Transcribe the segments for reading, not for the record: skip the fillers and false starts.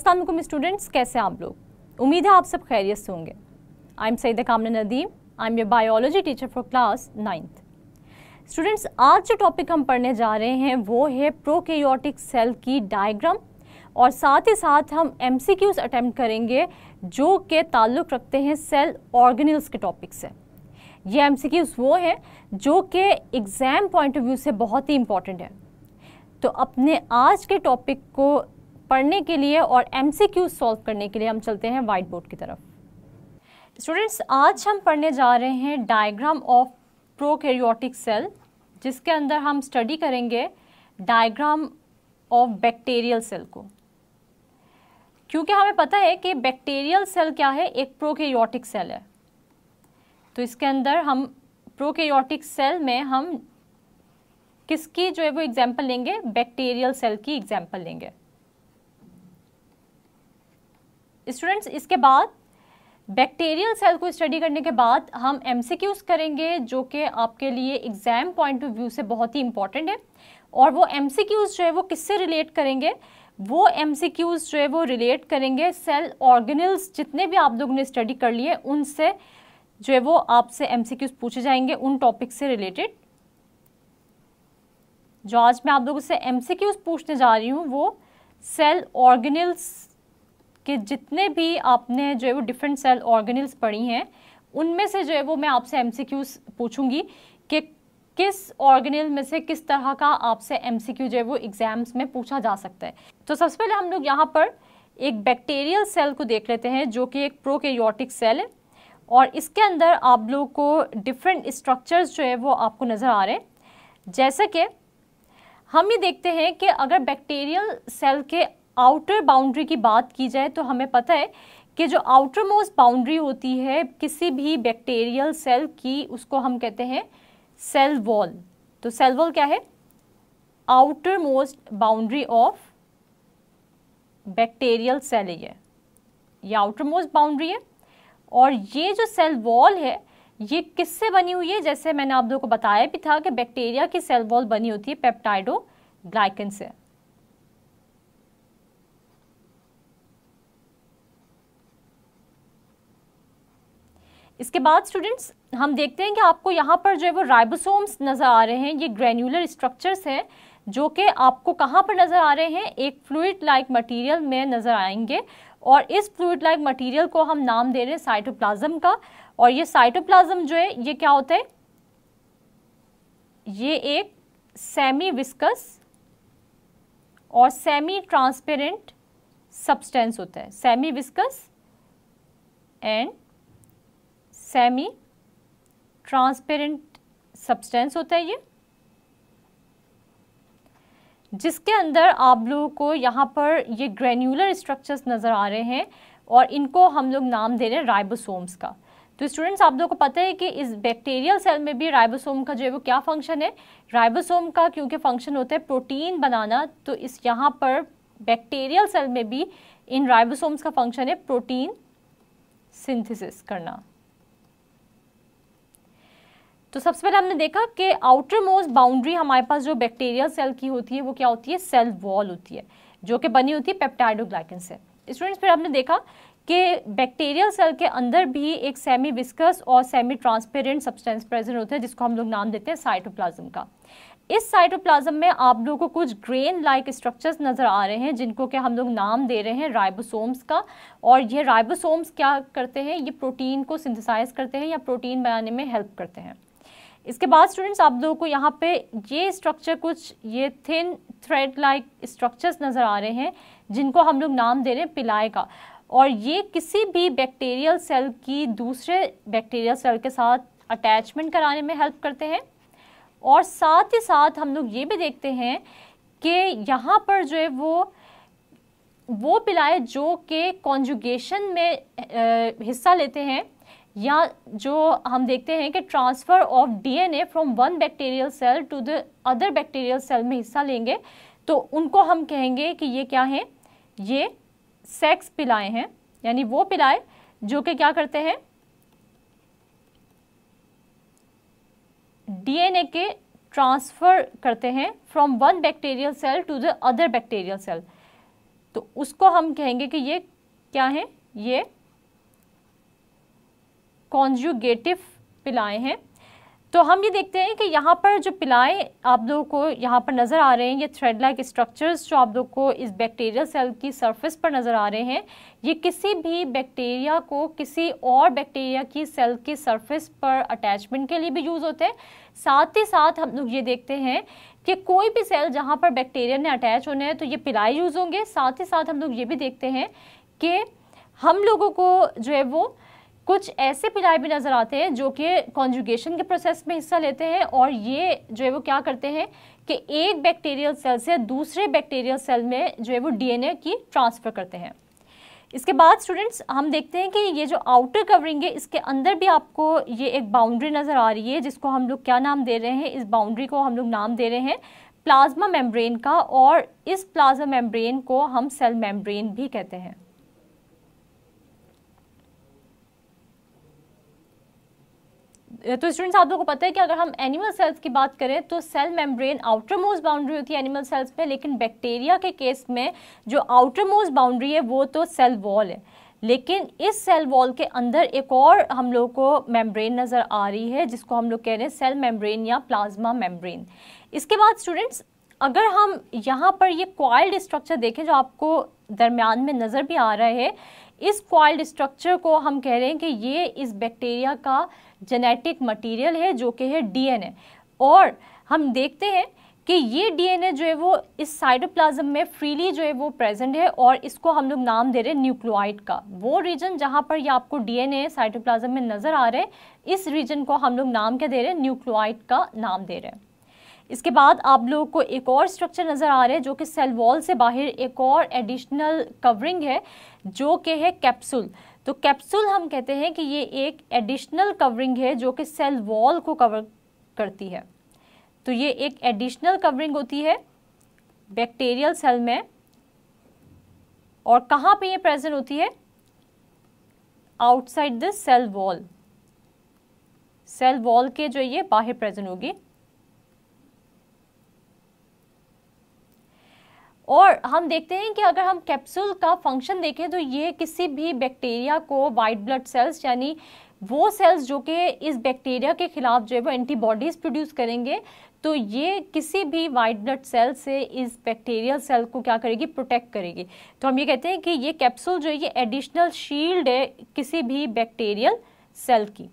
अस्सलाम वालेकुम स्टूडेंट्स, कैसे हैं आप लोग? उम्मीद है आप सब खैरियत से होंगे। आई एम सईदा कामना Nadeem, I am your biology teacher for class 9th। Students, आज जो टॉपिक हम पढ़ने जा रहे हैं वो है प्रोकैरियोटिक सेल की डायग्राम, और साथ ही साथ हम MCQs अटेम्प्ट करेंगे जो के ताल्लुक़ रखते हैं सेल ऑर्गेनेल्स के टॉपिक से। ये MCQs वो हैं जो कि एग्ज़ाम पॉइंट ऑफ व्यू से बहुत ही इम्पॉर्टेंट है। तो अपने आज के टॉपिक को पढ़ने के लिए और MCQ सॉल्व करने के लिए हम चलते हैं वाइट बोर्ड की तरफ। स्टूडेंट्स, आज हम पढ़ने जा रहे हैं डायग्राम ऑफ प्रोकैरियोटिक सेल, जिसके अंदर हम स्टडी करेंगे डायग्राम ऑफ बैक्टीरियल सेल को। क्योंकि हमें पता है कि बैक्टीरियल सेल क्या है, एक प्रोकैरियोटिक सेल है। तो इसके अंदर हम प्रोकैरियोटिक सेल में हम किसकी जो है वो एग्जाम्पल लेंगे, बैक्टीरियल सेल की एग्जाम्पल लेंगे। स्टूडेंट्स, इसके बाद बैक्टीरियल सेल को स्टडी करने के बाद हम MCQs करेंगे जो कि आपके लिए एग्जाम पॉइंट ऑफ व्यू से बहुत ही इंपॉर्टेंट है। और वो MCQs जो है वो किससे रिलेट करेंगे, वो MCQs जो है वो रिलेट करेंगे सेल ऑर्गेनेल्स, जितने भी आप लोगों ने स्टडी कर लिए उनसे जो है वो आपसे MCQs पूछे जाएंगे उन टॉपिक से रिलेटेड। जो आज मैं आप लोगों से MCQs पूछने जा रही हूँ वो सेल ऑर्गेनेल्स के जितने भी आपने जो है वो डिफरेंट सेल ऑर्गेनेल्स पढ़ी हैं उनमें से जो है वो मैं आपसे MCQs पूछूंगी कि किस ऑर्गेनेल में से किस तरह का आपसे MCQ जो है वो एग्जाम्स में पूछा जा सकता है। तो सबसे पहले हम लोग यहाँ पर एक बैक्टीरियल सेल को देख लेते हैं जो कि एक प्रोकैरियोटिक सेल है, और इसके अंदर आप लोगों को डिफरेंट स्ट्रक्चर्स जो है वो आपको नज़र आ रहे हैं। जैसे कि हम ये देखते हैं कि अगर बैक्टीरियल सेल के आउटर बाउंड्री की बात की जाए तो हमें पता है कि जो आउटर मोस्ट बाउंड्री होती है किसी भी बैक्टीरियल सेल की, उसको हम कहते हैं सेल वॉल। तो सेल वॉल क्या है? Outermost boundary of bacterial cell है ये आउटर मोस्ट बाउंड्री है। और ये जो सेल वॉल है ये किससे बनी हुई है? जैसे मैंने आप लोगों को बताया भी था कि बैक्टीरिया की सेल वॉल बनी होती है पेप्टाइडोग्लाइकन से। इसके बाद स्टूडेंट्स हम देखते हैं कि आपको यहाँ पर जो है वो राइबोसोम्स नज़र आ रहे हैं। ये ग्रैन्युलर स्ट्रक्चर्स हैं जो कि आपको कहाँ पर नज़र आ रहे हैं, एक फ्लूइड लाइक मटेरियल में नज़र आएंगे। और इस फ्लूइड लाइक मटेरियल को हम नाम दे रहे हैं साइटोप्लाज्म का। और ये साइटोप्लाज्म जो है ये क्या होता है, ये एक सेमी विस्कस और सेमी ट्रांसपेरेंट सब्सटेंस होता है। Semi viscous and semi transparent substance होता है ये, जिसके अंदर आप लोगों को यहाँ पर ये ग्रैन्युलर स्ट्रक्चर्स नज़र आ रहे हैं और इनको हम लोग नाम दे रहे हैं राइबोसोम्स का। तो स्टूडेंट्स, आप लोगों को पता है कि इस बैक्टीरियल सेल में भी राइबोसोम का जो है वो क्या फंक्शन है, राइबोसोम का क्योंकि फंक्शन होता है प्रोटीन बनाना, तो इस यहाँ पर बैक्टीरियल सेल में भी इन राइबोसोम्स का फंक्शन है प्रोटीन सिंथेसिस करना। तो सबसे पहले हमने देखा कि आउटर मोस्ट बाउंड्री हमारे पास जो बैक्टीरियल सेल की होती है वो क्या होती है, सेल वॉल होती है जो कि बनी होती है पेप्टाइडोग्लाइकन से। स्टूडेंट्स, फिर हमने देखा कि बैक्टीरियल सेल के अंदर भी एक सेमी विस्कस और सेमी ट्रांसपेरेंट सब्सटेंस प्रेजेंट होता है जिसको हम लोग नाम देते हैं साइटोप्लाज्म का। इस साइटोप्लाज्म में आप लोगों को कुछ ग्रेन लाइक स्ट्रक्चर्स नज़र आ रहे हैं जिनको कि हम लोग नाम दे रहे हैं राइबोसोम्स का। और ये राइबोसोम्स क्या करते हैं, ये प्रोटीन को सिंथेसाइज करते हैं या प्रोटीन बनाने में हेल्प करते हैं। इसके बाद स्टूडेंट्स, आप लोगों को यहाँ पे ये स्ट्रक्चर कुछ ये थिन थ्रेड लाइक स्ट्रक्चर्स नज़र आ रहे हैं जिनको हम लोग नाम दे रहे हैं पिलाई का। और ये किसी भी बैक्टीरियल सेल की दूसरे बैक्टीरियल सेल के साथ अटैचमेंट कराने में हेल्प करते हैं। और साथ ही साथ हम लोग ये भी देखते हैं कि यहाँ पर जो है वो पिलाई जो कि कॉन्जुगेशन में हिस्सा लेते हैं, या जो हम देखते हैं कि transfer of DNA from one bacterial cell to the other bacterial cell में हिस्सा लेंगे, तो उनको हम कहेंगे कि ये क्या हैं, ये सेक्स पिलाएँ हैं। यानी वो पिलाएँ जो कि क्या करते हैं, DNA के ट्रांसफ़र करते हैं from one bacterial cell to the other bacterial cell. तो उसको हम कहेंगे कि ये क्या है, ये कॉन्जुगेटिव पिलाएं हैं। तो हम ये देखते हैं कि यहाँ पर जो पिलाएं आप लोगों को यहाँ पर नज़र आ रहे हैं, ये थ्रेड लाइक स्ट्रक्चर्स जो आप लोग को इस बैक्टीरियल सेल की सरफेस पर नज़र आ रहे हैं, ये किसी भी बैक्टीरिया को किसी और बैक्टीरिया की सेल की सरफेस पर अटैचमेंट के लिए भी यूज़ होते हैं। साथ ही साथ हम लोग ये देखते हैं कि कोई भी सेल जहाँ पर बैक्टीरिया ने अटैच होने हैं तो ये पिलाई यूज़ होंगे। साथ ही साथ हम लोग ये भी देखते हैं कि हम लोगों को जो है वो कुछ ऐसे पिलाई भी नज़र आते हैं जो कि कॉन्जुगेशन के प्रोसेस में हिस्सा लेते हैं, और ये जो है वो क्या करते हैं कि एक बैक्टीरियल सेल से दूसरे बैक्टीरियल सेल में जो है वो डीएनए की ट्रांसफ़र करते हैं। इसके बाद स्टूडेंट्स हम देखते हैं कि ये जो आउटर कवरिंग है इसके अंदर भी आपको ये एक बाउंड्री नज़र आ रही है, जिसको हम लोग क्या नाम दे रहे हैं, इस बाउंड्री को हम लोग नाम दे रहे हैं प्लाज्मा मेम्ब्रेन का, और इस प्लाज्मा मेम्ब्रेन को हम सेल मेम्ब्रेन भी कहते हैं। तो स्टूडेंट्स आप लोगों को पता है कि अगर हम एनिमल सेल्स की बात करें तो cell membrane outermost boundary होती है एनिमल सेल्स में, लेकिन बैक्टीरिया के केस में जो आउटर मोस्ट बाउंड्री है वो तो सेल वॉल है। लेकिन इस सेल वॉल के अंदर एक और हम लोग को मेम्ब्रेन नज़र आ रही है जिसको हम लोग कह रहे हैं सेल मेम्ब्रेन या प्लाज्मा मेम्ब्रेन। इसके बाद स्टूडेंट्स अगर हम यहाँ पर ये कॉइल्ड स्ट्रक्चर देखें जो आपको दरमियान में नज़र भी आ रहा है, इस कॉइल्ड स्ट्रक्चर को हम कह रहे हैं कि ये इस बैक्टीरिया का जेनेटिक मटेरियल है जो कि है डीएनए, और हम देखते हैं कि ये डीएनए जो है वो इस साइटोप्लाज्म में फ्रीली जो है वो प्रेजेंट है, और इसको हम लोग नाम दे रहे हैं न्यूक्लियोइड का। वो रीजन जहाँ पर ये आपको डीएनए साइटोप्लाज्म में नज़र आ रहा है, इस रीजन को हम लोग नाम क्या दे रहे हैं, न्यूक्लियोइड का नाम दे रहे हैं। इसके बाद आप लोगों को एक और स्ट्रक्चर नज़र आ रहा है जो कि सेल वॉल से बाहर एक और एडिशनल कवरिंग है जो कि है कैप्सूल। तो कैप्सूल हम कहते हैं कि ये एक एडिशनल कवरिंग है जो कि सेल वॉल को कवर करती है। तो ये एक एडिशनल कवरिंग होती है बैक्टीरियल सेल में, और कहाँ पे ये प्रेजेंट होती है, outside the cell wall, cell wall के जो ये बाहर प्रेजेंट होगी। और हम देखते हैं कि अगर हम कैप्सूल का फंक्शन देखें तो ये किसी भी बैक्टीरिया को वाइट ब्लड सेल्स, यानी वो सेल्स जो कि इस बैक्टीरिया के खिलाफ जो है वो एंटीबॉडीज़ प्रोड्यूस करेंगे, तो ये किसी भी वाइट ब्लड सेल से इस बैक्टीरियल सेल को क्या करेगी, प्रोटेक्ट करेगी। तो हम ये कहते हैं कि ये कैप्सूल जो है ये एडिशनल शील्ड है किसी भी बैक्टीरियल सेल की।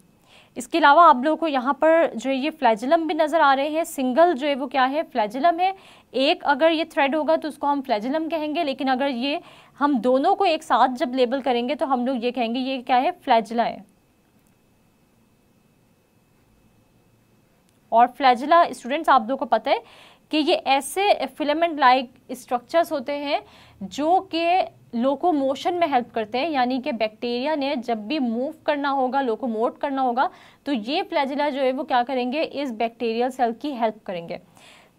इसके अलावा आप लोगों को यहाँ पर जो है ये फ्लैजिलम भी नज़र आ रहे हैं। सिंगल जो है वो क्या है, फ्लैजिलम है। एक अगर ये थ्रेड होगा तो उसको हम फ्लैजिलम कहेंगे, लेकिन अगर ये हम दोनों को एक साथ जब लेबल करेंगे तो हम लोग ये कहेंगे ये क्या है, फ्लैजिला है। और फ्लैजिला स्टूडेंट्स आप लोगों को पता है कि ये ऐसे फिलामेंट लाइक स्ट्रक्चर्स होते हैं जो कि लोकोमोशन में हेल्प करते हैं, यानी कि बैक्टीरिया ने जब भी मूव करना होगा, लोकोमोट करना होगा, तो ये फ्लैजिला जो है वो क्या करेंगे, इस बैक्टीरियल सेल की हेल्प करेंगे।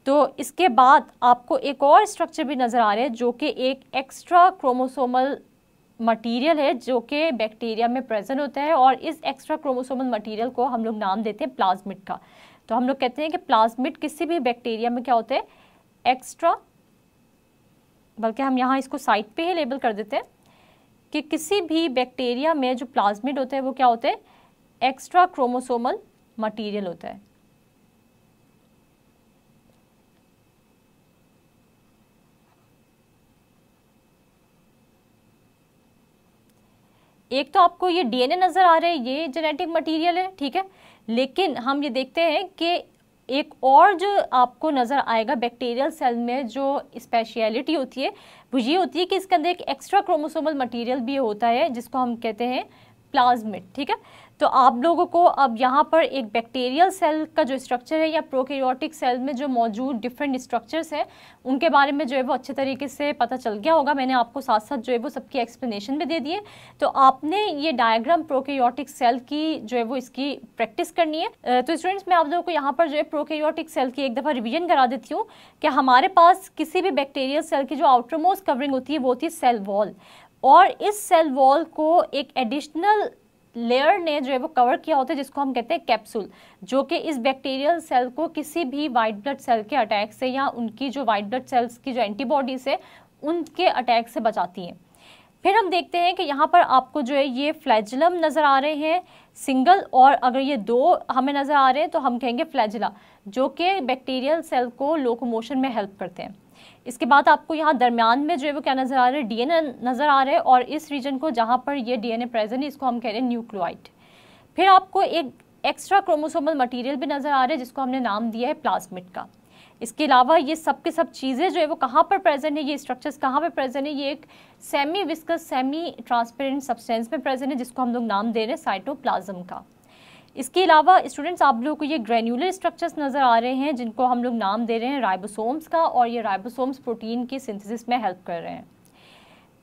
तो इसके बाद आपको एक और स्ट्रक्चर भी नज़र आ रहा है जो कि एक एक्स्ट्रा क्रोमोसोमल मटेरियल है जो कि बैक्टीरिया में प्रेजेंट होता है, और इस एक्स्ट्रा क्रोमोसोमल मटेरियल को हम लोग नाम देते हैं प्लाज्मिड का। तो हम लोग कहते हैं कि प्लाज्मिड किसी भी बैक्टीरिया में क्या होते हैं, एक्स्ट्रा, बल्कि हम यहाँ इसको साइड पे ही लेबल कर देते हैं कि किसी भी बैक्टीरिया में जो प्लाज्मिड होते हैं वो क्या होते हैं, एक्स्ट्रा क्रोमोसोमल मटेरियल होता है। एक तो आपको ये डीएनए नज़र आ रहा है, ये जेनेटिक मटेरियल है, ठीक है, लेकिन हम ये देखते हैं कि एक और जो आपको नज़र आएगा बैक्टीरियल सेल में जो स्पेशलिटी होती है वो ये होती है कि इसके अंदर एक एक्स्ट्रा क्रोमोसोमल मटेरियल भी होता है जिसको हम कहते हैं प्लाज्मिड, ठीक है। तो आप लोगों को अब यहाँ पर एक बैक्टीरियल सेल का जो स्ट्रक्चर है या प्रोकैरियोटिक सेल में जो मौजूद डिफरेंट स्ट्रक्चर्स हैं उनके बारे में जो है वो अच्छे तरीके से पता चल गया होगा। मैंने आपको साथ साथ जो है वो सबकी एक्सप्लेनेशन भी दे दी है। तो आपने ये डायग्राम प्रोकैरियोटिक सेल की जो है वो इसकी प्रैक्टिस करनी है। तो स्टूडेंट्स मैं आप लोगों को यहाँ पर जो है प्रोकैरियोटिक सेल की एक दफ़ा रिविजन करा देती हूँ कि हमारे पास किसी भी बैक्टीरियल सेल की जो आउटर मोस्ट कवरिंग होती है वो होती है सेल वॉल, और इस सेल वॉल को एक एडिशनल लेयर ने जो है वो कवर किया होता है जिसको हम कहते हैं कैप्सूल, जो कि इस बैक्टीरियल सेल को किसी भी वाइट ब्लड सेल के अटैक से या उनकी जो वाइट ब्लड सेल्स की जो एंटीबॉडीज है उनके अटैक से बचाती हैं। फिर हम देखते हैं कि यहाँ पर आपको जो है ये फ्लैजिलम नज़र आ रहे हैं सिंगल, और अगर ये 2 हमें नज़र आ रहे हैं तो हम कहेंगे फ्लैजिला, जो कि बैक्टीरियल सेल को लोकोमोशन में हेल्प करते हैं। इसके बाद आपको यहाँ दरमियान में जो है वो क्या नज़र आ रहा है, डीएनए नज़र आ रहा है, और इस रीजन को जहाँ पर ये डीएनए प्रेजेंट है इसको हम कह रहे हैं न्यूक्लियोइड। फिर आपको एक एक्स्ट्रा क्रोमोसोमल मटेरियल भी नज़र आ रहा है जिसको हमने नाम दिया है प्लाज्मिड का। इसके अलावा ये सब के सब चीज़ें जो है वो कहाँ पर प्रेजेंट है, ये स्ट्रक्चर्स कहाँ पर प्रेजेंट है, ये एक semi viscous semi transparent substance में प्रेजेंट है जिसको हम लोग नाम दे रहे हैं साइटोप्लाज्म का। इसके अलावा स्टूडेंट्स आप लोगों को ये ग्रेन्युलर स्ट्रक्चर्स नज़र आ रहे हैं जिनको हम लोग नाम दे रहे हैं राइबोसोम्स का, और ये राइबोसोम्स प्रोटीन की सिंथेसिस में हेल्प कर रहे हैं।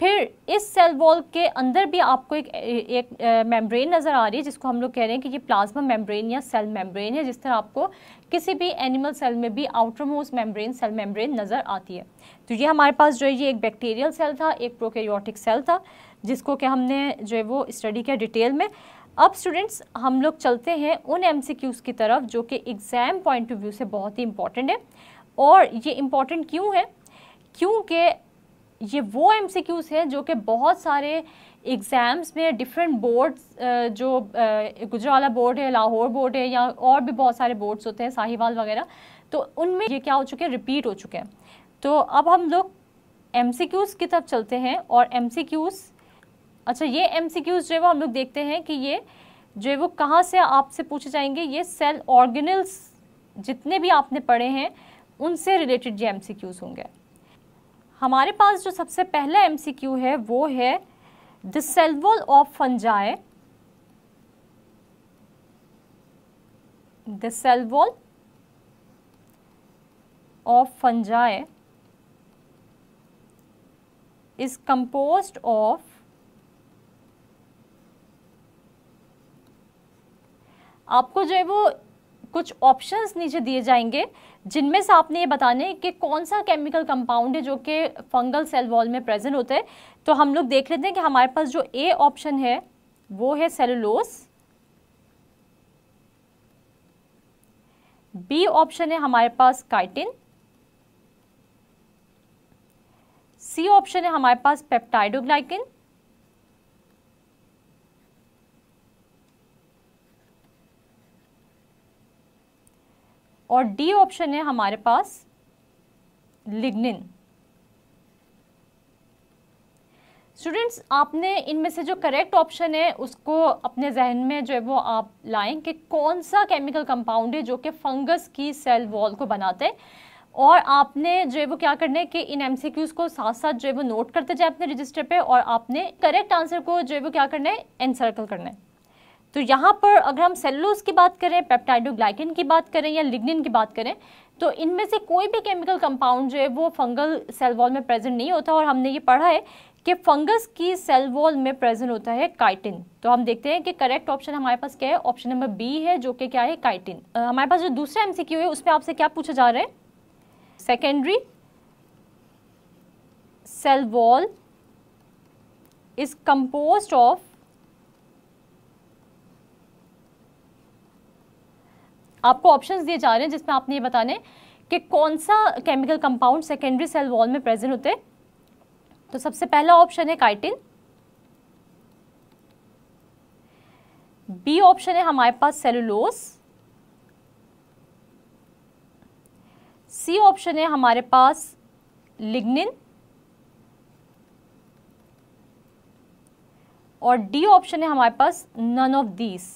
फिर इस सेल वॉल के अंदर भी आपको एक मेम्ब्रेन नज़र आ रही है जिसको हम लोग कह रहे हैं कि ये प्लाज्मा मेम्ब्रेन या सेल मेम्ब्रेन है, जिस तरह आपको किसी भी एनिमल सेल में भी outermost membrane cell membrane नज़र आती है। तो ये हमारे पास जो है ये एक बैक्टीरियल सेल था, एक प्रोकैरियोटिक सेल था, जिसको कि हमने जो है वो स्टडी किया डिटेल में। अब स्टूडेंट्स हम लोग चलते हैं उन MCQs की तरफ जो कि एग्ज़ाम पॉइंट ऑफ व्यू से बहुत ही इंपॉर्टेंट है। और ये इम्पॉर्टेंट क्यों है, क्योंकि ये वो MCQs हैं जो कि बहुत सारे एग्ज़ाम्स में डिफरेंट बोर्ड्स, जो गुजरावाला बोर्ड है, लाहौर बोर्ड है, या और भी बहुत सारे बोर्ड्स होते हैं साहिवाल वगैरह, तो उनमें ये क्या हो चुके हैं, रिपीट हो चुके हैं। तो अब हम लोग MCQs की तरफ चलते हैं। और MCQs, अच्छा ये MCQs जो है वो हम लोग देखते हैं कि ये जो है वो कहाँ से आपसे पूछे जाएंगे, ये सेल ऑर्गेनल्स जितने भी आपने पढ़े हैं उनसे रिलेटेड ये MCQs होंगे। हमारे पास जो सबसे पहला MCQ है वो है the cell wall of fungi, the cell wall of fungi is composed of, आपको जो है वो कुछ ऑप्शंस नीचे दिए जाएंगे जिनमें से आपने ये बताने कि कौन सा केमिकल कंपाउंड है जो कि फंगल सेल वॉल में प्रेजेंट होता है। तो हम लोग देख लेते हैं कि हमारे पास जो ए ऑप्शन है वो है सेलुलोज, बी ऑप्शन है हमारे पास काइटिन, सी ऑप्शन है हमारे पास पेप्टाइडोग्लाइकिन, और डी ऑप्शन है हमारे पास लिग्निन। स्टूडेंट्स आपने इनमें से जो करेक्ट ऑप्शन है उसको अपने जहन में जो है वो आप लाएं कि कौन सा केमिकल कंपाउंड है जो कि फंगस की सेल वॉल को बनाते हैं, और आपने जो है वो क्या करना है कि इन MCQs को साथ साथ जो है वो नोट करते जाए अपने रजिस्टर पे, और आपने करेक्ट आंसर को जो है वो क्या करना है, एनसर्कल करना है। तो यहाँ पर अगर हम सेलुलोज की बात करें, पेप्टाइडोग्लाइकिन की बात करें या लिग्निन की बात करें, तो इनमें से कोई भी केमिकल कंपाउंड जो है वो फंगल सेल वॉल में प्रेजेंट नहीं होता, और हमने ये पढ़ा है कि फंगस की सेल वॉल में प्रेजेंट होता है काइटिन। तो हम देखते हैं कि करेक्ट ऑप्शन हमारे पास क्या है, ऑप्शन नंबर बी है जो कि क्या है, काइटिन। हमारे पास जो दूसरा MCQ है उसमें आपसे क्या पूछा जा रहा है, secondary cell wall is composed of, आपको ऑप्शंस दिए जा रहे हैं जिसमें आपने ये बताने कि कौन सा chemical compound secondary cell wall में प्रेजेंट होते हैं। तो सबसे पहला ऑप्शन है काइटिन, बी ऑप्शन है हमारे पास सेलुलोज, सी ऑप्शन है हमारे पास लिग्निन, और डी ऑप्शन है हमारे पास नन ऑफ दीज।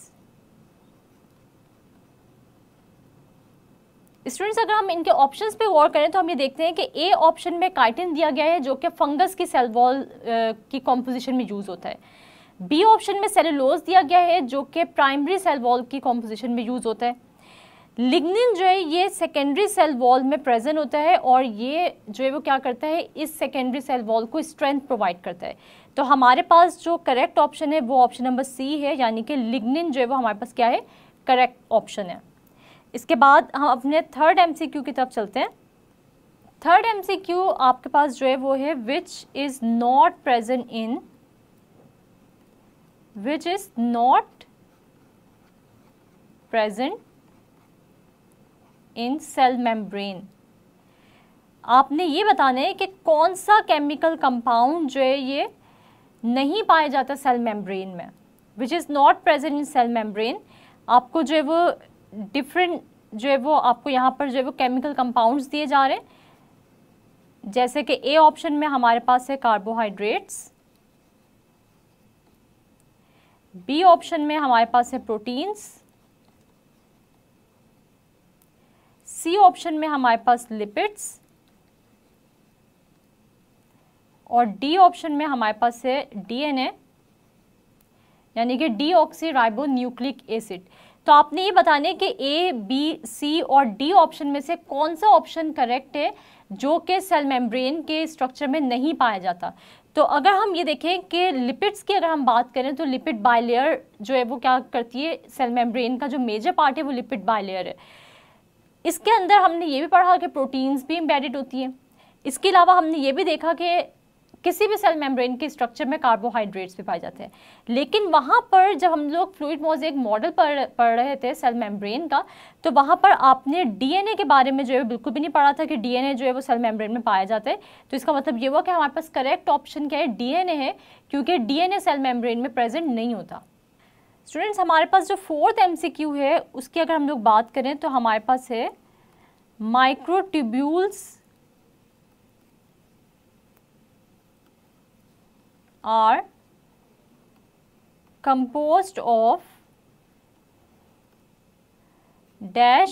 स्टूडेंट्स अगर हम इनके ऑप्शंस पे गौर करें तो हम ये देखते हैं कि ए ऑप्शन में काइटिन दिया गया है जो कि फंगस की सेल वॉल की कॉम्पोजिशन में यूज होता है, बी ऑप्शन में सेलुलोज दिया गया है जो कि प्राइमरी सेल वॉल की कॉम्पोजिशन में यूज होता है, लिग्निन जो है ये सेकेंडरी सेल वॉल में प्रेजेंट होता है और ये जो है वो क्या करता है, इस सेकेंडरी सेल वॉल को स्ट्रेंथ प्रोवाइड करता है। तो हमारे पास जो करेक्ट ऑप्शन है वो ऑप्शन नंबर सी है, यानी कि लिग्निन जो है वो हमारे पास क्या है, करेक्ट ऑप्शन है। इसके बाद हम अपने थर्ड MCQ की तरफ चलते हैं। थर्ड MCQ आपके पास जो है वो है which is not present in, which is not present in cell membrane. आपने ये बताना है कि कौन सा केमिकल कंपाउंड जो है ये नहीं पाया जाता सेल मेम्ब्रेन में, which is not present in cell membrane. आपको जो है वो डिफरेंट जो है वो आपको यहाँ पर जो है वो केमिकल कंपाउंड्स दिए जा रहे हैं, जैसे कि ए ऑप्शन में हमारे पास है कार्बोहाइड्रेट्स, बी ऑप्शन में हमारे पास है प्रोटीन्स, सी ऑप्शन में हमारे पास लिपिड्स, और डी ऑप्शन में हमारे पास है डीएनए यानी कि डीऑक्सी राइबो न्यूक्लिक एसिड। तो आपने ये बताना है कि ए, बी, सी और डी ऑप्शन में से कौन सा ऑप्शन करेक्ट है जो कि सेल मेम्ब्रेन के स्ट्रक्चर में नहीं पाया जाता। तो अगर हम ये देखें कि लिपिड्स की अगर हम बात करें तो लिपिड बाइलेयर जो है वो क्या करती है, सेल मेम्ब्रेन का जो मेजर पार्ट है वो लिपिड बाइलेयर है। इसके अंदर हमने ये भी पढ़ा कि प्रोटीन्स भी एम्बेडेड होती हैं। इसके अलावा हमने ये भी देखा कि किसी भी सेल मेम्ब्रेन के स्ट्रक्चर में कार्बोहाइड्रेट्स भी पाए जाते हैं। लेकिन वहाँ पर जब हम लोग फ्लूइड मोज़ेक मॉडल पढ़ रहे थे सेल मेम्ब्रेन का, तो वहाँ पर आपने डीएनए के बारे में जो है बिल्कुल भी नहीं पढ़ा था कि डीएनए जो है वो सेल मेम्ब्रेन में पाया जाता है। तो इसका मतलब ये हुआ कि हमारे पास करेक्ट ऑप्शन क्या है, डीएनए है, क्योंकि डीएनए सेल मेम्ब्रेन में प्रेजेंट नहीं होता। स्टूडेंट्स, हमारे पास जो 4th MCQ है उसकी अगर हम लोग बात करें तो हमारे पास है microtubules are composed of dash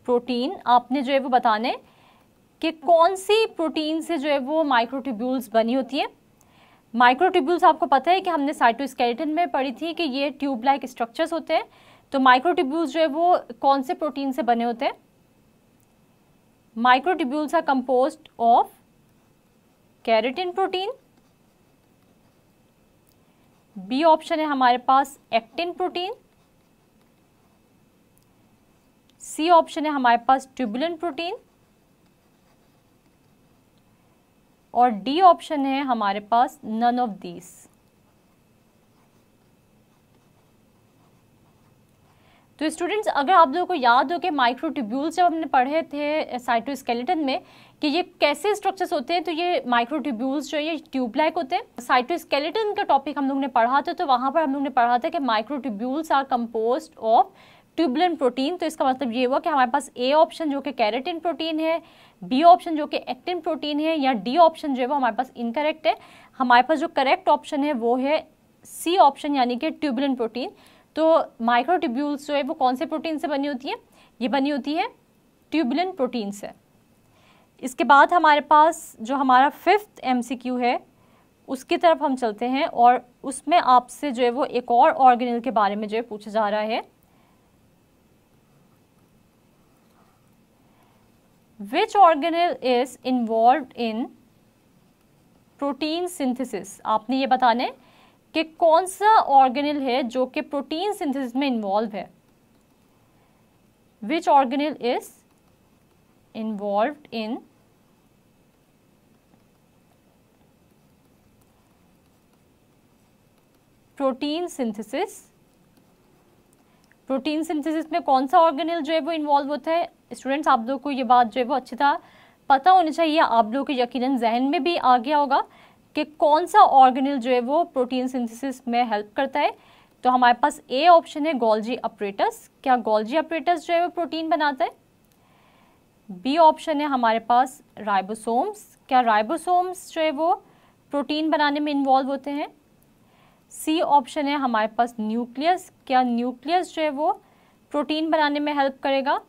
protein. आपने जो है वो बताने कि कौन सी प्रोटीन से जो है वो माइक्रोट्यूब्यूल्स बनी होती है। माइक्रोट्यूब्यूल्स आपको पता है कि हमने साइटोस्केलेटन में पढ़ी थी कि ये ट्यूब लाइक स्ट्रक्चर्स होते हैं। तो माइक्रोट्यूब्यूल्स जो है वो कौन से प्रोटीन से बने होते हैं? Microtubules are composed of keratin protein, B option है हमारे पास एक्टिन प्रोटीन, सी ऑप्शन है हमारे पास ट्यूबुलिन प्रोटीन, और डी ऑप्शन है हमारे पास नन ऑफ दीज। तो स्टूडेंट्स, अगर आप लोगों को याद हो कि माइक्रोट्यूब्यूल्स जब हमने पढ़े थे साइटोस्केलेटन में कि ये कैसे स्ट्रक्चर्स होते हैं, तो ये माइक्रोट्यूब्यूल्स जो ये ट्यूब लाइक होते हैं। साइटोस्केलेटन का टॉपिक हम लोग ने पढ़ा था, तो वहाँ पर हम लोग ने पढ़ा था कि microtubules are composed of tubulin protein. तो इसका मतलब ये हुआ कि हमारे पास ए ऑप्शन जो कि केराटिन प्रोटीन है, बी ऑप्शन जो कि एक्टिन प्रोटीन है, या डी ऑप्शन जो है वो हमारे पास इनकरेक्ट है। हमारे पास जो करेक्ट ऑप्शन है वो है सी ऑप्शन यानी कि ट्यूबुलिन प्रोटीन। तो माइक्रोट्यूब्यूल्स जो है वो कौन से प्रोटीन से बनी होती है? ये बनी होती है ट्यूबुलिन प्रोटीन से। इसके बाद हमारे पास जो हमारा 5th MCQ है उसकी तरफ हम चलते हैं, और उसमें आपसे जो है वो एक और ऑर्गेनेल के बारे में जो है पूछा जा रहा है। Which organelle is involved in protein synthesis? आपने ये बताना है कि कौन सा ऑर्गेनेल है जो कि प्रोटीन सिंथेसिस में इन्वॉल्व है। Which organelle is involved in protein synthesis? Protein synthesis में कौन सा ऑर्गेनेल जो है वो इन्वॉल्व होता है? स्टूडेंट्स, आप लोगों को ये बात जो है वो अच्छी तरह पता होनी चाहिए। आप लोगों के यकीनन जहन में भी आ गया होगा कि कौन सा ऑर्गेनेल जो है वो प्रोटीन सिंथेसिस में हेल्प करता है। तो हमारे पास ए ऑप्शन है गोल्जी अपरेटस। क्या गोल्जी अपरेटस जो है वो प्रोटीन बनाता है? बी ऑप्शन है हमारे पास राइबोसोम्स। क्या राइबोसोम्स जो है वो प्रोटीन बनाने में इन्वॉल्व होते हैं? सी ऑप्शन है हमारे पास न्यूक्लियस। क्या न्यूक्लियस जो है वो प्रोटीन बनाने में हेल्प करेगा?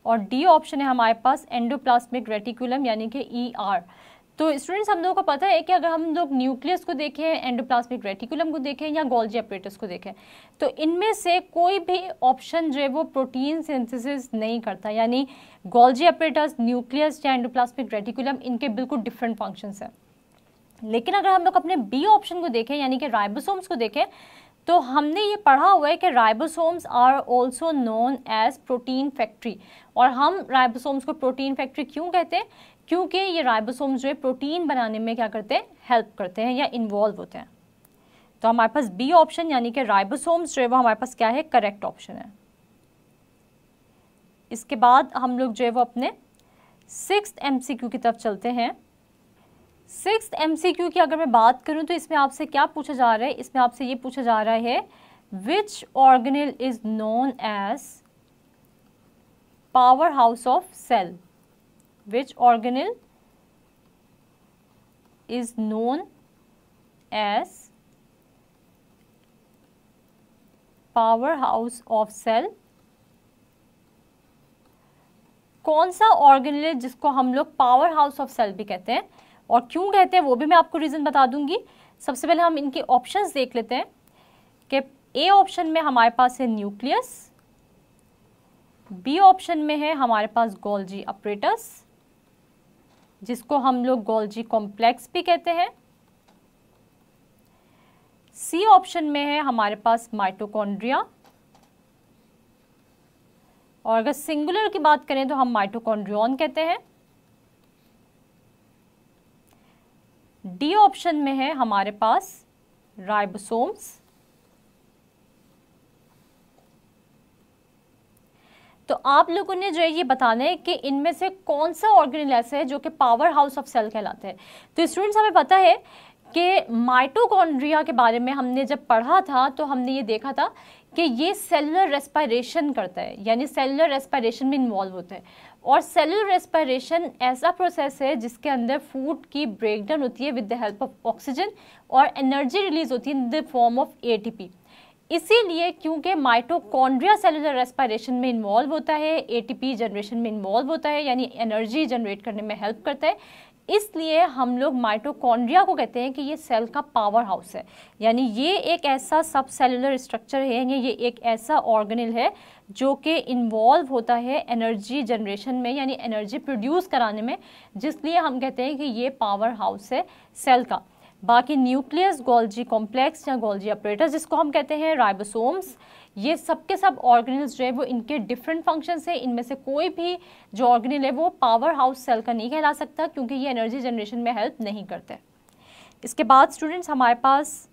और डी ऑप्शन है हमारे पास एंडोप्लाज्मिक रेटिकुलम यानी कि ER। तो स्टूडेंट्स, हम लोगों को पता है कि अगर हम लोग न्यूक्लियस को देखें, एंडोप्लाज्मिक रेटिकुलम को देखें या गोल्जी अपरेटस को देखें, तो इनमें से कोई भी ऑप्शन जो है वो प्रोटीन सिंथेसिस नहीं करता। यानी गोल्जी अपरेटस, न्यूक्लियस या एंडोप्लाज्मिक रेटिकुलम, इनके बिल्कुल डिफरेंट फंक्शंस हैं। लेकिन अगर हम लोग अपने बी ऑप्शन को देखें यानी कि राइबोसोम्स को देखें, तो हमने ये पढ़ा हुआ है कि ribosomes are also known as protein factory. और हम राइबोसोम्स को प्रोटीन फैक्ट्री क्यों कहते हैं? क्योंकि ये राइबोसोम्स जो है प्रोटीन बनाने में क्या करते हैं? हेल्प करते हैं या इन्वॉल्व होते हैं। तो हमारे पास बी ऑप्शन यानी कि राइबोसोम्स जो है वो हमारे पास क्या है? करेक्ट ऑप्शन है। इसके बाद हम लोग जो है वो अपने सिक्स्थ एमसीक्यू की तरफ चलते हैं। सिक्स्थ एमसीक्यू की अगर मैं बात करूं तो इसमें आपसे क्या पूछा जा रहा है, इसमें आपसे ये पूछा जा रहा है which organelle is known as powerhouse of cell. Which organelle is known as powerhouse of cell. कौन सा ऑर्गेनेल है जिसको हम लोग पावर हाउस ऑफ सेल भी कहते हैं, और क्यों कहते हैं वो भी मैं आपको रीजन बता दूंगी। सबसे पहले हम इनके ऑप्शंस देख लेते हैं कि ए ऑप्शन में हमारे पास है न्यूक्लियस, बी ऑप्शन में है हमारे पास गोल्जी अपरेटस जिसको हम लोग गोल्जी कॉम्प्लेक्स भी कहते हैं, सी ऑप्शन में है हमारे पास माइटोकॉन्ड्रिया, और अगर सिंगुलर की बात करें तो हम माइटोकॉन्ड्रियन कहते हैं, डी ऑप्शन में है हमारे पास राइबोसोम्स। तो आप लोगों ने जो है ये बताना है कि इनमें से कौन सा ऑर्गेनेल ऐसा है जो कि पावर हाउस ऑफ सेल कहलाते हैं। तो स्टूडेंट्स हमें पता है कि माइटोकॉन्ड्रिया के बारे में हमने जब पढ़ा था तो हमने ये देखा था कि ये सेलुलर रेस्पिरेशन करता है, यानी सेलुलर रेस्पिरेशन में इन्वॉल्व होता है। और सेलुलर रेस्पिरेशन ऐसा प्रोसेस है जिसके अंदर फूड की ब्रेकडाउन होती है with the help of oxygen और एनर्जी रिलीज होती है in the form of ATP. इसीलिए क्योंकि माइटोकॉन्ड्रिया सेलुलर रेस्पिरेशन में इन्वॉल्व होता है, एटीपी जनरेशन में इन्वॉल्व होता है, यानी एनर्जी जनरेट करने में हेल्प करता है, इसलिए हम लोग माइटोकॉन्ड्रिया को कहते हैं कि ये सेल का पावर हाउस है। यानी ये एक ऐसा सब सेलुलर स्ट्रक्चर है, ये एक ऐसा ऑर्गेनेल है जो कि इन्वॉल्व होता है एनर्जी जनरेशन में, यानी एनर्जी प्रोड्यूस कराने में, जिसलिए हम कहते हैं कि ये पावर हाउस है सेल का। बाकी न्यूक्लियस, गोल्जी कॉम्प्लेक्स या गोल्जी अपरेटस जिसको हम कहते हैं, राइबोसोम्स, ये सब के सब ऑर्गेनेल्स जो है वो इनके डिफरेंट फंक्शंस हैं। इनमें से कोई भी जो ऑर्गेनेल है वो पावर हाउस सेल का नहीं कहला सकता क्योंकि ये एनर्जी जनरेशन में हेल्प नहीं करते। इसके बाद स्टूडेंट्स हमारे पास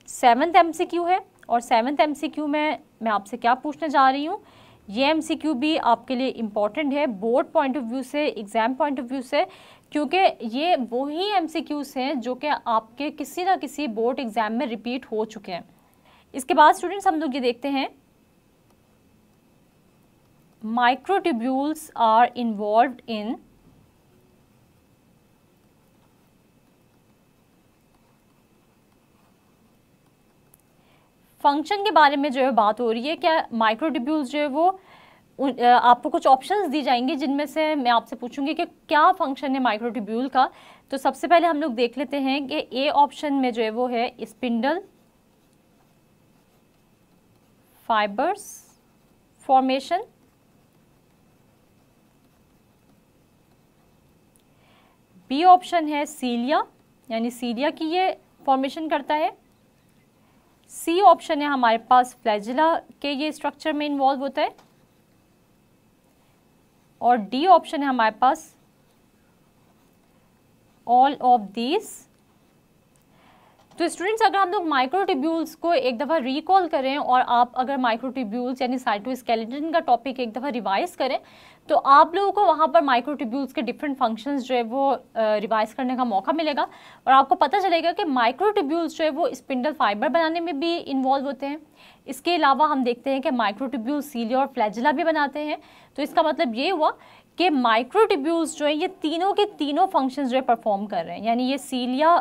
7th एमसीक्यू है, और 7th एमसीक्यू में मैं आपसे क्या पूछने जा रही हूँ, ये एमसीक्यू भी आपके लिए इम्पॉर्टेंट है बोर्ड पॉइंट ऑफ व्यू से, एग्जाम पॉइंट ऑफ व्यू से, क्योंकि ये वही एमसीक्यूज हैं जो कि आपके किसी ना किसी बोर्ड एग्जाम में रिपीट हो चुके हैं। इसके बाद स्टूडेंट्स हम लोग ये देखते हैं microtubules are involved in function के बारे में जो है बात हो रही है। क्या माइक्रोट्यूब्यूल्स जो है वो आपको कुछ ऑप्शंस दी जाएंगे जिनमें से मैं आपसे पूछूंगी कि क्या फंक्शन है माइक्रोट्यूब्यूल का। तो सबसे पहले हम लोग देख लेते हैं कि ए ऑप्शन में जो है वो है spindle fibres formation, B option है सीलिया, यानी सीलिया की ये फॉर्मेशन करता है, सी ऑप्शन है हमारे पास फ्लैजिला के ये स्ट्रक्चर में इन्वॉल्व होता है, और डी ऑप्शन है हमारे पास ऑल ऑफ दीज। तो स्टूडेंट्स अगर हम लोग माइक्रोट्यूब्यूल्स को एक दफ़ा रिकॉल करें और आप अगर माइक्रोट्यूब्यूल्स यानी साइटोस्केलेटन का टॉपिक एक दफ़ा रिवाइज करें तो आप लोगों को वहाँ पर माइक्रोट्यूब्यूल्स के डिफरेंट फंक्शंस जो है वो रिवाइज करने का मौका मिलेगा, और आपको पता चलेगा कि माइक्रोट्यूब्यूल्स जो है वो स्पिंडल फाइबर बनाने में भी इन्वॉल्व होते हैं। इसके अलावा हम देखते हैं कि माइक्रोट्यूब्यूल्स सीलिया और फ्लैजिला भी बनाते हैं। तो इसका मतलब ये हुआ कि माइक्रोट्यूब्यूल्स जो है ये तीनों के तीनों फंक्शंस जो है परफॉर्म कर रहे हैं, यानी ये सीलिया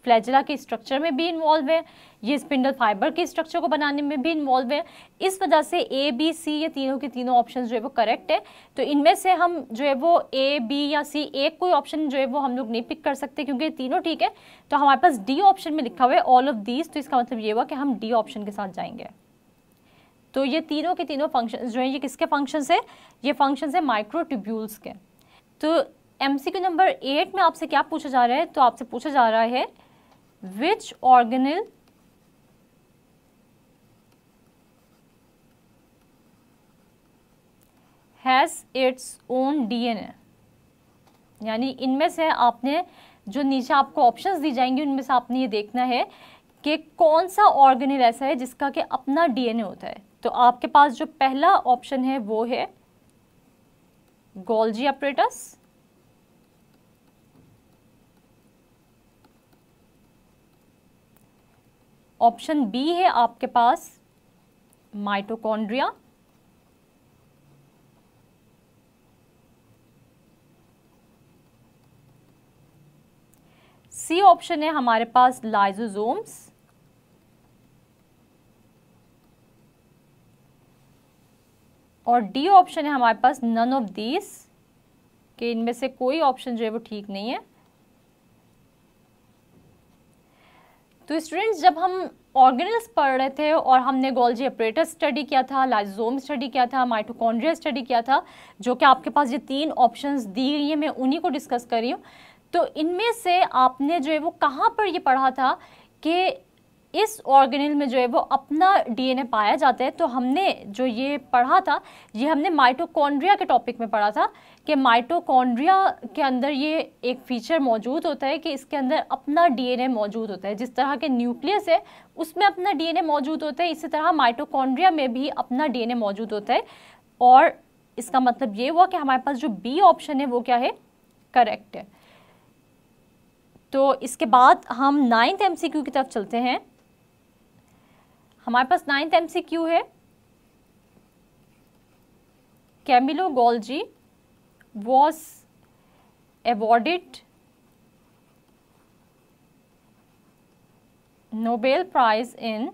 फ्लैजिला के स्ट्रक्चर में भी इन्वॉल्व है, ये स्पिंडल फाइबर के स्ट्रक्चर को बनाने में भी इन्वॉल्व है। इस वजह से ए बी सी ये तीनों के तीनों ऑप्शन जो है वो करेक्ट है। तो इनमें से हम जो है वो ए बी या सी एक कोई ऑप्शन जो है वो हम लोग नहीं पिक कर सकते क्योंकि तीनों ठीक है। तो हमारे पास डी ऑप्शन में लिखा हुआ है ऑल ऑफ दीज, तो इसका मतलब ये हुआ कि हम डी ऑप्शन के साथ जाएंगे। तो ये तीनों के तीनों फंक्शन जो है ये किसके फंक्शन है, ये फंक्शन है माइक्रोट्यूब्यूल्स के। तो एमसीक्यू नंबर 8 में आपसे क्या पूछा जा रहा है, तो आपसे पूछा जा रहा है which organelle has its own DNA, यानी इनमें से आपने जो नीचे आपको ऑप्शंस दी जाएंगे उनमें से आपने ये देखना है कि कौन सा ऑर्गेनेल ऐसा है जिसका कि अपना डीएनए होता है। तो आपके पास जो पहला ऑप्शन है वो है गोल्जी अपरेटस, ऑप्शन बी है आपके पास माइटोकॉन्ड्रिया, सी ऑप्शन है हमारे पास लाइजोसोम्स, और डी ऑप्शन है हमारे पास नन ऑफ दीज, कि इनमें से कोई ऑप्शन जो है वो ठीक नहीं है। तो स्टूडेंट्स, जब हम ऑर्गेनेल्स पढ़ रहे थे और हमने गोल्जी अपरेटस स्टडी किया था, लाइसोसोम स्टडी किया था, माइटोकॉन्ड्रिया स्टडी किया था, जो कि आपके पास ये 3 ऑप्शंस दी गई हैं, मैं उन्हीं को डिस्कस कर रही हूँ। तो इनमें से आपने जो है वो कहाँ पर ये पढ़ा था कि इस ऑर्गेनेल में जो है वो अपना डीएनए पाया जाता है। तो हमने जो ये पढ़ा था, ये हमने माइटोकॉन्ड्रिया के टॉपिक में पढ़ा था कि माइटोकॉन्ड्रिया के अंदर ये एक फीचर मौजूद होता है कि इसके अंदर अपना डीएनए मौजूद होता है। जिस तरह के न्यूक्लियस है उसमें अपना डीएनए मौजूद होता है, इसी तरह माइटोकॉन्ड्रिया में भी अपना डीएनए मौजूद होता है। और इसका मतलब ये हुआ कि हमारे पास जो बी ऑप्शन है वो क्या है, करेक्ट है। तो इसके बाद हम 9th MCQ की तरफ चलते हैं। हमारे पास 9th MCQ है, Camillo Golgi was awarded Nobel Prize in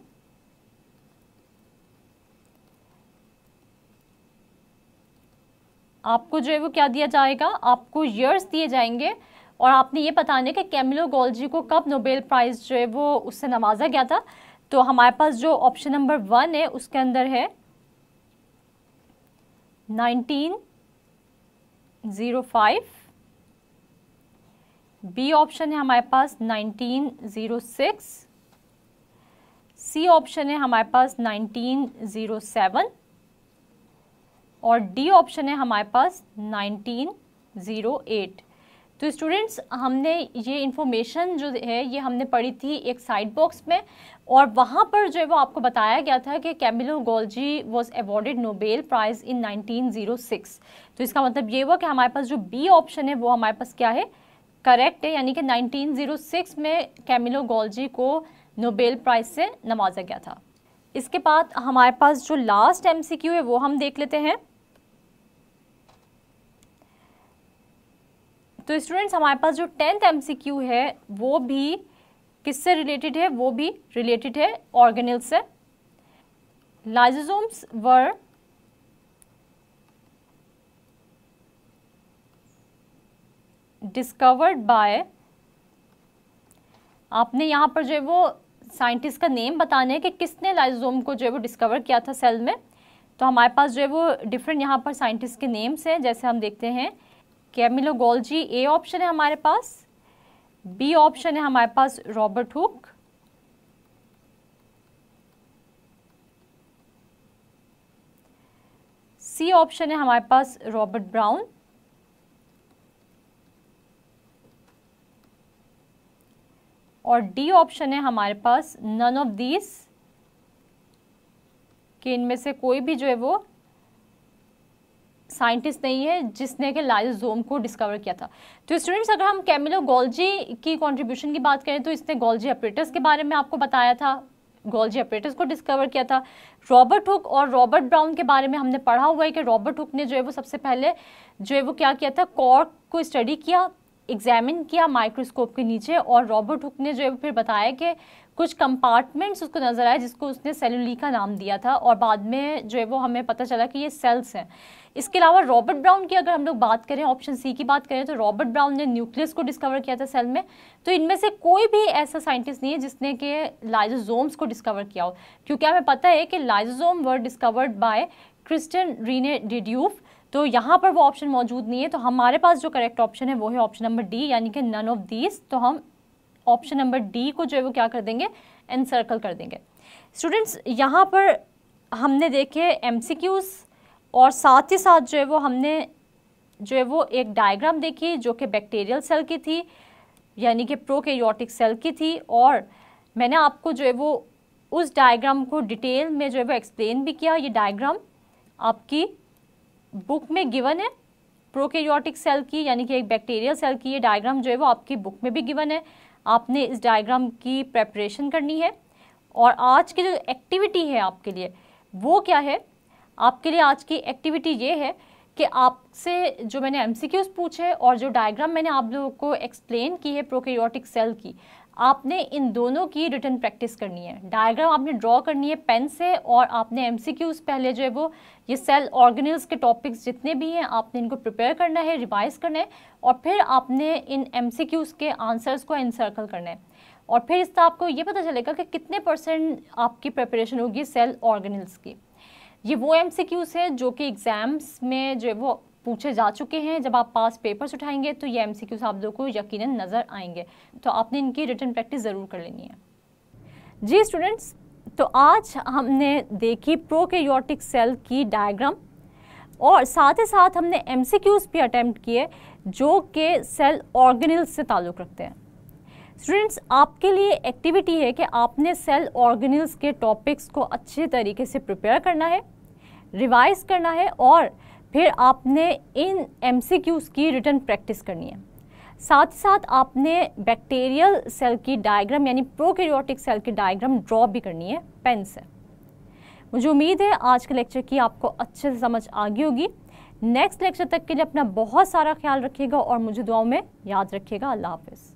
आपको जो है वो क्या दिया जाएगा, आपको ईयर्स दिए जाएंगे और आपने ये बताने कि कैमिलो गोल्जी को कब नोबेल प्राइज जो है वो उससे नवाजा गया था। तो हमारे पास जो ऑप्शन नंबर 1 है उसके अंदर है 1905, बी ऑप्शन है हमारे पास 1906, सी ऑप्शन है हमारे पास 1907 और डी ऑप्शन है हमारे पास 1908। तो स्टूडेंट्स, हमने ये इन्फॉर्मेशन जो है ये हमने पढ़ी थी एक साइड बॉक्स में, और वहाँ पर जो है वो आपको बताया गया था कि Camillo Golgi was awarded Nobel prize in 1906। तो इसका मतलब ये हुआ कि हमारे पास जो बी ऑप्शन है वो हमारे पास क्या है, करेक्ट है, यानी कि 1906 में कैमिलो गोल्जी को नोबेल प्राइज से नवाजा गया था। इसके बाद हमारे पास जो लास्ट MCQ है वो हम देख लेते हैं। तो स्टूडेंट्स, हमारे पास जो 10th MCQ है वो भी किससे रिलेटेड है, वो भी रिलेटेड है ऑर्गेनेल से। लाइसोसोम्स वर डिस्कवर्ड बाय, आपने यहाँ पर जो है वो साइंटिस्ट का नेम बताने है कि किसने लाइसोसोम को जो है वो डिस्कवर किया था सेल में। तो हमारे पास जो है वो डिफरेंट यहाँ पर साइंटिस्ट के नेम्स हैं, जैसे हम देखते हैं कैमिलो गोल्जी ए ऑप्शन है हमारे पास, बी ऑप्शन है हमारे पास रॉबर्ट हुक, सी ऑप्शन है हमारे पास रॉबर्ट ब्राउन और डी ऑप्शन है हमारे पास नन ऑफ दीज, कि इनमें से कोई भी जो है वो साइंटिस्ट नहीं है जिसने कि लाइसोसोम को डिस्कवर किया था। तो स्टूडेंट्स, अगर हम कैमिलो गोल्जी की कंट्रीब्यूशन की बात करें तो इसने गोल्जी अपरेटस के बारे में आपको बताया था, गोल्जी अपरेटस को डिस्कवर किया था। रॉबर्ट हुक और रॉबर्ट ब्राउन के बारे में हमने पढ़ा हुआ है कि रॉबर्ट हुक ने जो है वो सबसे पहले जो है वो क्या किया था, कॉर्क को स्टडी किया, एग्जामिन किया माइक्रोस्कोप के नीचे, और रॉबर्ट हुक ने जो है वो फिर बताया कि कुछ कंपार्टमेंट्स उसको नजर आए जिसको उसने सेलुलिका नाम दिया था, और बाद में जो है वो हमें पता चला कि ये सेल्स हैं। इसके अलावा रॉबर्ट ब्राउन की अगर हम लोग बात करें, ऑप्शन सी की बात करें, तो रॉबर्ट ब्राउन ने न्यूक्लियस को डिस्कवर किया था सेल में। तो इनमें से कोई भी ऐसा साइंटिस्ट नहीं है जिसने कि लाइसोसोम्स को डिस्कवर किया हो, क्योंकि हमें पता है कि lysosome were discovered by Christian René de Duve. तो यहाँ पर वो ऑप्शन मौजूद नहीं है। तो हमारे पास जो करेक्ट ऑप्शन है वो है ऑप्शन नंबर डी, यानी कि नन ऑफ दीज। तो हम ऑप्शन नंबर डी को जो है वो क्या कर देंगे, एनसर्कल कर देंगे। स्टूडेंट्स, यहाँ पर हमने देखे MCQs और साथ ही साथ जो है वो हमने जो है वो एक डायग्राम देखी जो कि बैक्टीरियल सेल की थी, यानी कि प्रोकैरियोटिक सेल की थी, और मैंने आपको जो है वो उस डायग्राम को डिटेल में जो है वो एक्सप्लेन भी किया। ये डायग्राम आपकी बुक में गिवन है, प्रोकैरियोटिक सेल की यानी कि एक बैक्टीरियल सेल की ये डायग्राम जो है वो आपकी बुक में भी गिवन है। आपने इस डायग्राम की प्रेपरेशन करनी है। और आज की जो एक्टिविटी है आपके लिए वो क्या है, आपके लिए आज की एक्टिविटी ये है कि आपसे जो मैंने एमसीक्यूज पूछे और जो डायग्राम मैंने आप लोगों को एक्सप्लेन की है प्रोकैरियोटिक सेल की, आपने इन दोनों की रिटन प्रैक्टिस करनी है। डायग्राम आपने ड्रॉ करनी है पेन से, और आपने एमसीक्यूज पहले जो है वो ये सेल ऑर्गेनेल्स के टॉपिक्स जितने भी हैं आपने इनको प्रिपेयर करना है, रिवाइज करना है, और फिर आपने इन एमसीक्यूज के आंसर्स को इनसर्कल करना है। और फिर इससे आपको ये पता चलेगा कि कितने % आपकी प्रिपरेशन होगी सेल ऑर्गेनेल्स की। ये वो एमसीक्यूज है जो कि एग्जाम्स में जो है वो पूछे जा चुके हैं। जब आप पास पेपर्स उठाएंगे तो ये एमसीक्यूज आप लोगों को यकीनन नज़र आएंगे, तो आपने इनकी रिटन प्रैक्टिस ज़रूर कर लेनी है। जी स्टूडेंट्स, तो आज हमने देखी प्रोकैरियोटिक सेल की डायग्राम, और साथ ही साथ हमने एमसीक्यूज भी अटेम्प्ट किए जो कि सेल ऑर्गेनेल्स से ताल्लुक़ रखते हैं। स्टूडेंट्स, आपके लिए एक्टिविटी है कि आपने सेल ऑर्गेनेल्स के टॉपिक्स को अच्छे तरीके से प्रिपेयर करना है, रिवाइज करना है, और फिर आपने इन एमसीक्यूज की रिटन प्रैक्टिस करनी है। साथ ही साथ आपने बैक्टीरियल सेल की डायग्राम यानी प्रोकैरियोटिक सेल की डायग्राम ड्रॉ भी करनी है पेन से। मुझे उम्मीद है आज के लेक्चर की आपको अच्छे से समझ आ गई होगी। नेक्स्ट लेक्चर तक के लिए अपना बहुत सारा ख्याल रखिएगा और मुझे दुआओं में याद रखिएगा। अल्लाह हाफिज़।